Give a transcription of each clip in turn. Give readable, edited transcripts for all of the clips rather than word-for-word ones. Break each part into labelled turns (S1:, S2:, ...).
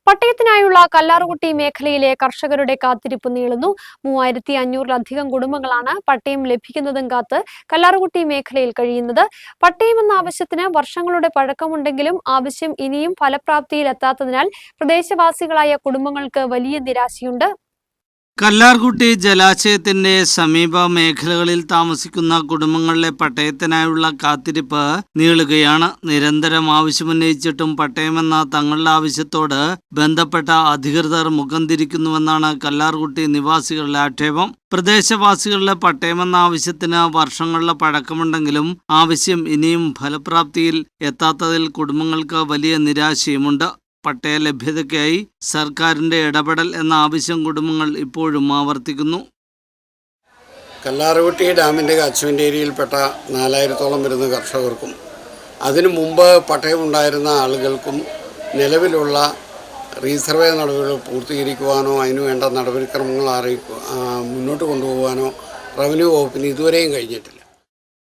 S1: പട്ടയത്തിനായുള്ള കല്ലാറുകുട്ടി മേഖലയിലെ കർഷകരുടെ കാത്തിരിപ്പ് നീളുന്നു. 3500-ലധികം കുടുംബങ്ങളാണ് പട്ടയം ലഭിക്കുന്നതും കാത്ത് കല്ലാറുകുട്ടി മേഖലയിൽ കഴിയുന്നത്. പട്ടയമെന്ന ആവശ്യത്തിന് വർഷങ്ങളുടെ പഴക്കമുണ്ടെങ്കിലും ആവശ്യം ഇനിയും ഫലപ്രാപ്തിയിലെത്താത്തതിനാൽ പ്രദേശവാസികളായ കുടുംബങ്ങൾക്ക് വലിയ നിരാശയുണ്ട്.
S2: കല്ലാർകുട്ടി ജലാശയത്തിന്റെ സമീപ മേഖലകളിൽ താമസിക്കുന്ന കുടുംബങ്ങളിലെ പട്ടയത്തിനായുള്ള കാത്തിരിപ്പ് നീളുകയാണ്. നിരന്തരം ആവശ്യമുന്നയിച്ചിട്ടും പട്ടയമെന്ന തങ്ങളുടെ ആവശ്യത്തോട് ബന്ധപ്പെട്ട അധികൃതർ മുഖം തിരിക്കുന്നുവെന്നാണ് കല്ലാർകുട്ടി നിവാസികളുടെ ആക്ഷേപം. പ്രദേശവാസികളുടെ പട്ടയമെന്ന ആവശ്യത്തിന് വർഷങ്ങളുടെ പഴക്കമുണ്ടെങ്കിലും ആവശ്യം ഇനിയും ഫലപ്രാപ്തിയിൽ എത്താത്തതിൽ കുടുംബങ്ങൾക്ക് വലിയ നിരാശയുമുണ്ട്. പട്ടയ ലഭ്യതയ്ക്കായി സർക്കാരിൻ്റെ ഇടപെടൽ എന്ന ആവശ്യം കുടുംബങ്ങൾ ഇപ്പോഴും ആവർത്തിക്കുന്നു.
S3: കല്ലാറുകുട്ടി ഡാമിൻ്റെ കാച്ച്മെൻ്റ് ഏരിയയിൽപ്പെട്ട 4000-ഓളം വരുന്ന കർഷകർക്കും അതിനു മുമ്പ് പട്ടയമുണ്ടായിരുന്ന ആളുകൾക്കും നിലവിലുള്ള റീസർവേ നടപടികൾ പൂർത്തീകരിക്കുവാനോ അതിനുവേണ്ട നടപടിക്രമങ്ങൾ മുന്നോട്ട് കൊണ്ടുപോകാനോ റവന്യൂ വകുപ്പിന് ഇതുവരെയും കഴിഞ്ഞിട്ടില്ല.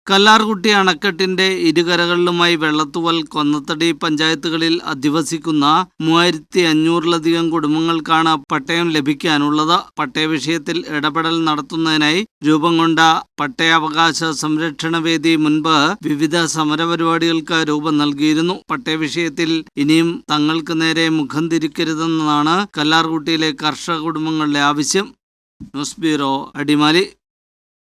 S2: കല്ലാർകുട്ടി അണക്കെട്ടിന്റെ ഇരുകരകളിലുമായി വെള്ളത്തുവൽ, കൊന്നത്തടി പഞ്ചായത്തുകളിൽ അധിവസിക്കുന്ന 3500-ലധികം കുടുംബങ്ങൾക്കാണ് പട്ടയം ലഭിക്കാനുള്ളത്. പട്ടയ വിഷയത്തിൽ ഇടപെടൽ നടത്തുന്നതിനായി രൂപം കൊണ്ട പട്ടയാവകാശ സംരക്ഷണ വേദി മുൻപ് വിവിധ സമരപരിപാടികൾക്ക് രൂപം നൽകിയിരുന്നു. പട്ടയ വിഷയത്തിൽ ഇനിയും തങ്ങൾക്ക് നേരെ മുഖം തിരിക്കരുതെന്നാണ് കല്ലാർകുട്ടിയിലെ കർഷക കുടുംബങ്ങളുടെ ആവശ്യം. News bureau, Adimali.